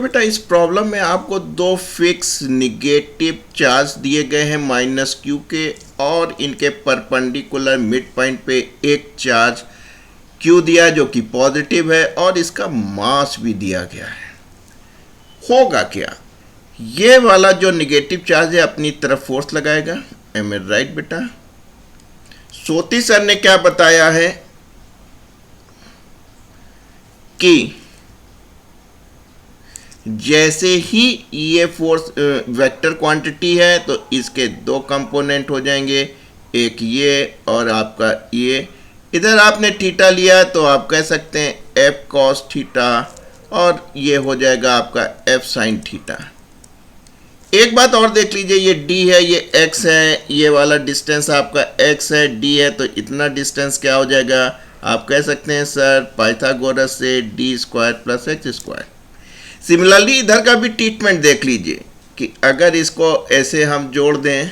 बेटा इस प्रॉब्लम में आपको दो फिक्स निगेटिव चार्ज दिए गए हैं माइनस क्यू के, और इनके परपेंडिकुलर मिड पॉइंट पे एक चार्ज क्यू दिया जो कि पॉजिटिव है, और इसका मास भी दिया गया है। होगा क्या, ये वाला जो निगेटिव चार्ज है अपनी तरफ फोर्स लगाएगा। एम ए राइट बेटा? सोती सर ने क्या बताया है कि जैसे ही ये फोर्स वेक्टर क्वांटिटी है तो इसके दो कंपोनेंट हो जाएंगे, एक ये और आपका ये। इधर आपने थीटा लिया तो आप कह सकते हैं एफ कॉस थीटा, और ये हो जाएगा आपका एफ साइन थीटा। एक बात और देख लीजिए, ये डी है, ये एक्स है, ये वाला डिस्टेंस आपका एक्स है, डी है, तो इतना डिस्टेंस क्या हो जाएगा, आप कह सकते हैं सर पाइथागोरस से D square plus X square. Similarly इधर का भी ट्रीटमेंट देख लीजिए कि अगर इसको ऐसे हम जोड़ दें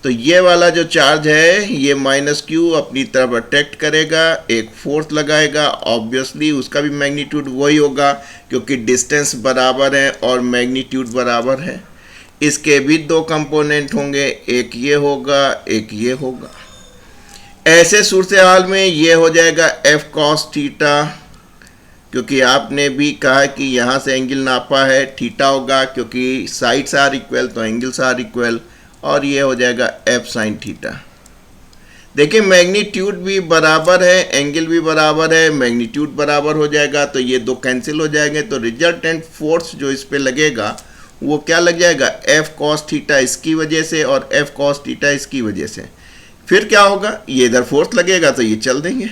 तो ये वाला जो चार्ज है ये माइनस क्यू अपनी तरफ अट्रैक्ट करेगा, एक फोर्स लगाएगा, ऑब्वियसली उसका भी मैग्नीट्यूड वही होगा क्योंकि डिस्टेंस बराबर है और मैग्नीट्यूड बराबर है। इसके भी दो कंपोनेंट होंगे, एक ये होगा एक ये होगा। ऐसे सूरत हाल में ये हो जाएगा एफ कॉस थीटा, क्योंकि आपने भी कहा कि यहाँ से एंगल नापा है, थीटा होगा क्योंकि साइड्स आर इक्वल तो एंगल्स आर इक्वल, और ये हो जाएगा एफ साइन थीटा। देखिए मैग्नीट्यूड भी बराबर है, एंगल भी बराबर है, मैग्नीट्यूड बराबर हो जाएगा तो ये दो कैंसिल हो जाएंगे, तो रिजल्टेंट फोर्स जो इस पे लगेगा वो क्या लग जाएगा, एफ कॉस थीटा इसकी वजह से और एफ कॉस थीटा इसकी वजह से। फिर क्या होगा, ये इधर फोर्स लगेगा तो ये चल देंगे,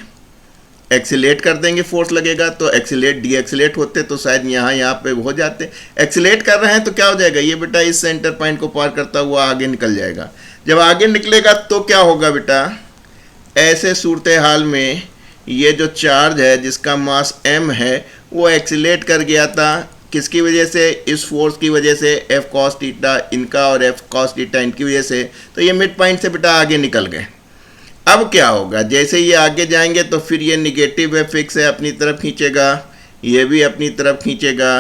एक्सीलेट कर देंगे, फोर्स लगेगा तो एक्सीलेट डी एक्सीलेट होते तो शायद यहाँ पे हो जाते। एक्सीलेट कर रहे हैं तो क्या हो जाएगा, ये बेटा इस सेंटर पॉइंट को पार करता हुआ आगे निकल जाएगा। जब आगे निकलेगा तो क्या होगा बेटा, ऐसे सूरत हाल में ये जो चार्ज है जिसका मास m है वो एक्सीलेट कर गया था, किसकी वजह से, इस फोर्स की वजह से, एफ कॉस थीटा इनका और एफ कॉस थीटा इनकी वजह से, तो ये मिड पॉइंट से बेटा आगे निकल गए। अब क्या होगा, जैसे ये आगे जाएंगे तो फिर ये निगेटिव है, फिक्स है, अपनी तरफ खींचेगा, ये भी अपनी तरफ खींचेगा।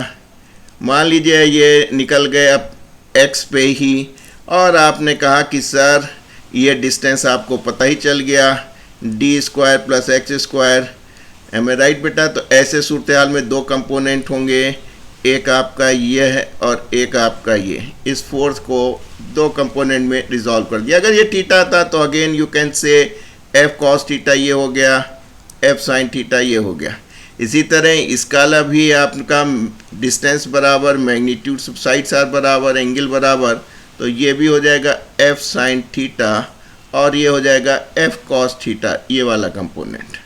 मान लीजिए ये निकल गए अब x पे ही, और आपने कहा कि सर ये डिस्टेंस आपको पता ही चल गया, D square plus X square. Am I right बेटा? तो ऐसे सूरत हाल में दो कंपोनेंट होंगे, एक आपका ये है और एक आपका ये। इस फोर्स को दो कंपोनेंट में रिजॉल्व कर दिया। अगर ये थीटा था तो again you can say F cos theta ये हो गया, एफ साइन थीटा ये हो गया। इसी तरह इसका भी आपका डिस्टेंस बराबर, मैग्नीट्यूड साइड्स आर बराबर, एंगल बराबर, तो ये भी हो जाएगा एफ साइन थीटा और ये हो जाएगा एफ कॉस थीटा, ये वाला कंपोनेंट।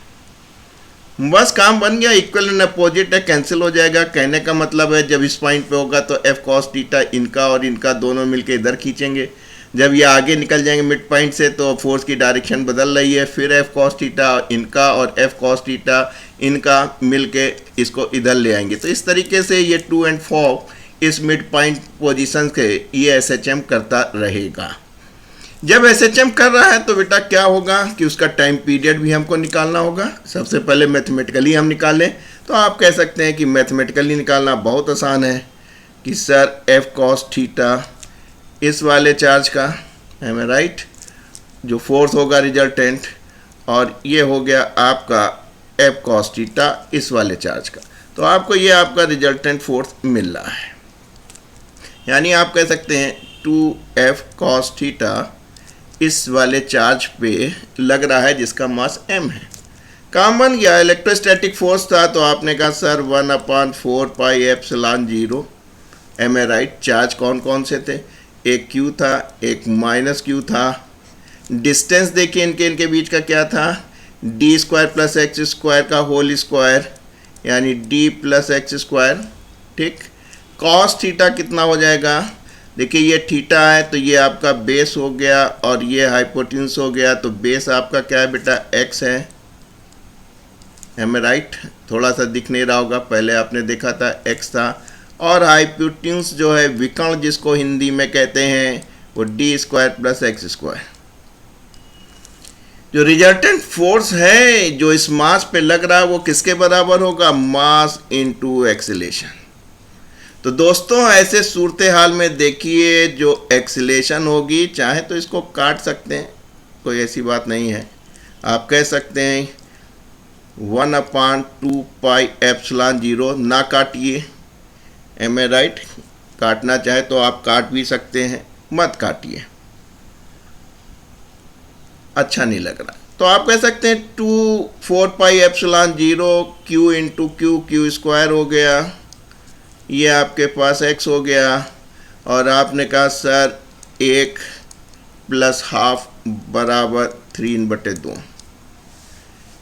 बस काम बन गया, इक्वल एंड अपोजिट है, कैंसिल हो जाएगा। कहने का मतलब है जब इस पॉइंट पे होगा तो एफ कॉस थीटा इनका और इनका दोनों मिलके इधर खींचेंगे, जब ये आगे निकल जाएंगे मिड पॉइंट से तो फोर्स की डायरेक्शन बदल रही है, फिर एफ कॉस थीटा इनका और एफ कॉस थीटा इनका मिलके इसको इधर ले आएंगे। तो इस तरीके से ये टू एंड फ्रो इस मिड पॉइंट पोजीशन के ये एसएचएम करता रहेगा। जब एसएचएम कर रहा है तो बेटा क्या होगा कि उसका टाइम पीरियड भी हमको निकालना होगा। सबसे पहले मैथमेटिकली हम निकालें तो आप कह सकते हैं कि मैथमेटिकली निकालना बहुत आसान है कि सर एफ कॉस थीटा इस वाले चार्ज का, एम आई राइट, जो फोर्स होगा रिजल्टेंट, और ये हो गया आपका एफ कॉस थीटा इस वाले चार्ज का। तो आपको ये आपका रिजल्टेंट फोर्स मिल रहा है, यानी आप कह सकते हैं 2f cos थीटा इस वाले चार्ज पे लग रहा है जिसका मास m है। काम बन गया। इलेक्ट्रोस्टैटिक फोर्स था तो आपने कहा sir 1/4 pi epsilon 0, am I right. Charge कौन कौन से थे, एक q था, एक माइनस q था। डिस्टेंस देखिए इनके बीच का क्या था, D square plus X square का होल स्क्वायर, यानी d प्लस एक्स स्क्वायर, ठीक। कॉस थीटा कितना हो जाएगा, देखिए ये थीटा है तो ये आपका बेस हो गया और ये हाइपोटेन्यूस हो गया, तो बेस आपका क्या है बेटा x है, एम ए राइट। थोड़ा सा दिख नहीं रहा होगा, पहले आपने देखा था x था, और हाइपोटेन्यूस जो है विकर्ण जिसको हिंदी में कहते हैं वो D square plus X square. जो रिजल्टेंट फोर्स है जो इस मास पे लग रहा है वो किसके बराबर होगा, मास इनटू एक्सेलेरेशन। तो दोस्तों ऐसे सूरत हाल में देखिए जो एक्सीलेशन होगी, चाहे तो इसको काट सकते हैं, कोई ऐसी बात नहीं है। आप कह सकते हैं 1/2 पाई एप्सिलॉन 0, ना काटिए, एम ए राइट। काटना चाहे तो आप काट भी सकते हैं, मत काटिए, अच्छा नहीं लग रहा। तो आप कह सकते हैं 4 पाई epsilon 0 Q into Q, Q square हो गया, ये आपके पास x हो गया। और आपने कहा सर 1 + ½ बराबर 3/2।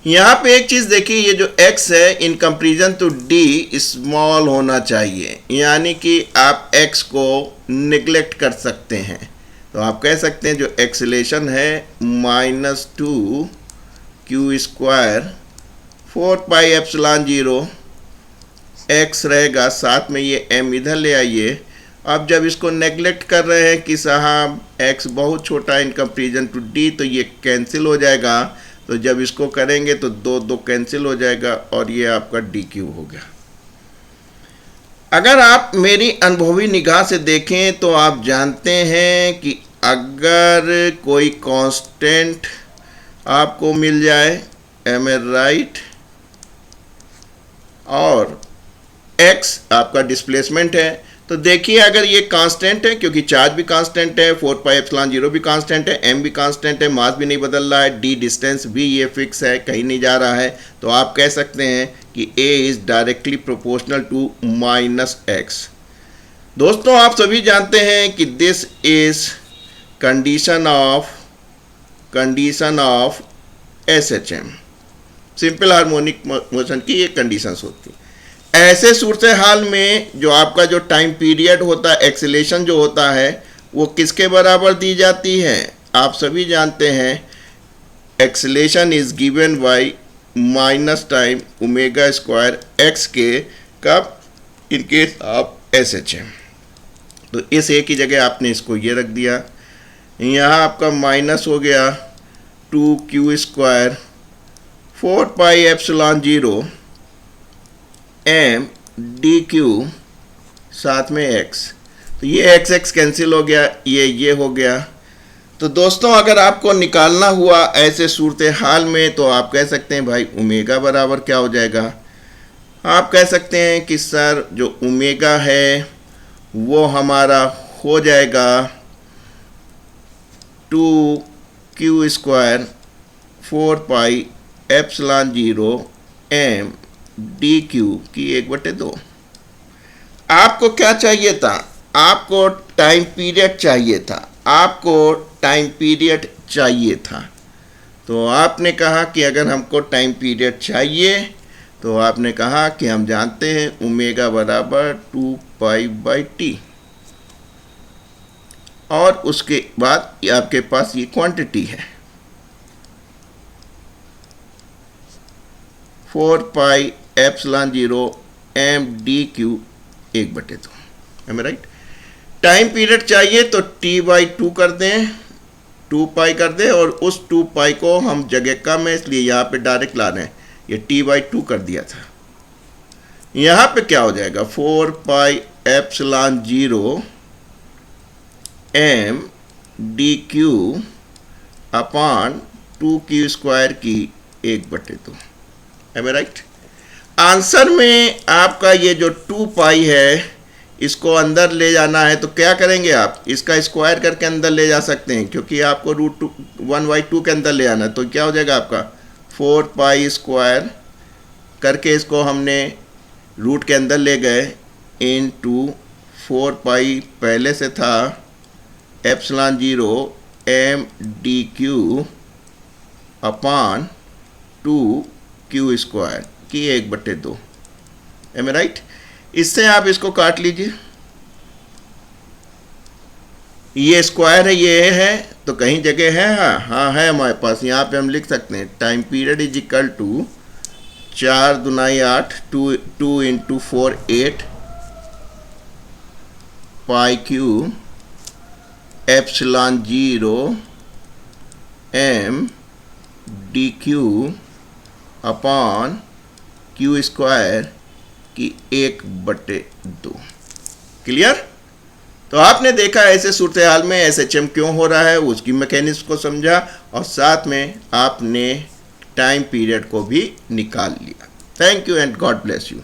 यहाँ पे एक चीज़ देखिए, ये जो x है in comparison to d small होना चाहिए, यानी कि आप x को निगलेक्ट कर सकते हैं। तो आप कह सकते हैं जो एक्सीलेशन है -2 क्यू स्क्वायर 4 पाई एप्सिलॉन 0 x रहेगा, साथ में ये m इधर ले आइए। अब जब इसको नेगलेक्ट कर रहे हैं कि साहब x बहुत छोटा इन कंपेरिजन टू d, तो ये कैंसिल हो जाएगा। तो जब इसको करेंगे तो 2 कैंसिल हो जाएगा और ये आपका d³ हो गया। अगर आप मेरी अनुभवी निगाह से देखें तो आप जानते हैं कि अगर कोई कांस्टेंट आपको मिल जाए, एम ए राइट, और x आपका डिस्प्लेसमेंट है, तो देखिए अगर ये कांस्टेंट है, क्योंकि चार्ज भी कांस्टेंट है, 4 पाई एप्सिलॉन 0 भी कांस्टेंट है, m भी कांस्टेंट है, मास भी नहीं बदल रहा है, d डिस्टेंस भी ये फिक्स है, कहीं नहीं जा रहा है, तो आप कह सकते हैं कि a is directly proportional to -x। दोस्तों आप सभी जानते हैं कि this is condition of SHM, simple harmonic motion की ये कंडीशंस होती है। ऐसे सूरत हाल में जो आपका जो टाइम पीरियड होता है, एक्सीलेशन जो होता है, वो किसके बराबर दी जाती है? आप सभी जानते हैं acceleration is given by minus time omega square x के, कब? In case of SHM। तो इस a की जगह आपने इसको ये रख दिया, यहाँ आपका माइनस हो गया 2q स्क्वायर 4 पाई एप्सिलॉन 0 m dq, साथ में x। तो ये x कैंसिल हो गया, ये हो गया। तो दोस्तों अगर आपको निकालना हुआ ऐसे सूरत हाल में, तो आप कह सकते हैं भाई ओमेगा बराबर क्या हो जाएगा? आप कह सकते हैं कि सर जो ओमेगा है वो हमारा हो जाएगा 2q स्क्वायर 4 पाई एप्सिलॉन 0 m dq की 1/2। आपको क्या चाहिए था? आपको टाइम पीरियड चाहिए था, आपको टाइम पीरियड चाहिए था। तो आपने कहा कि अगर हमको टाइम पीरियड चाहिए, तो आपने कहा कि हम जानते हैं ओमेगा बराबर 2 पाई/t, और उसके बाद आपके पास ये क्वांटिटी है 4 पाई एप्सिलॉन 0 m dq 1/2, है राइट। टाइम पीरियड चाहिए तो t/2 कर दें, 2 पाई कर दें, और उस 2 पाई को हम जगह कम है इसलिए यहाँ पे डायरेक्ट ला रहे हैं, ये t/2 कर दिया था। यहाँ पे क्या हो जाएगा 4 पाई epsilon 0 m dq upon 2q square की 1/2, है राइट। आंसर में आपका ये जो 2 पाई है इसको अंदर ले जाना है, तो क्या करेंगे आप? इसका स्क्वायर करके अंदर ले जा सकते हैं, क्योंकि आपको √1/2 के अंदर ले आना है। तो क्या हो जाएगा आपका 4 पाई स्क्वायर करके इसको हमने रूट के अंदर ले गए इनटू 4 पाई पहले से था epsilon 0 m dq upon 2q square की 1/2, एम राइट। इससे आप इसको काट लीजिए, ये स्क्वायर है, ये है, तो कहीं जगह है, हाँ है हमारे पास। यहाँ पे हम लिख सकते हैं time period is equal to 4 दूनी 8, 2 into 4 8 pi Q epsilon 0 m dq upon q square की 1/2। क्लियर? तो आपने देखा ऐसे सूरत हाल में SHM क्यों हो रहा है, उसकी मैकेनिज्म को समझा और साथ में आपने टाइम पीरियड को भी निकाल लिया। Thank you and God bless you.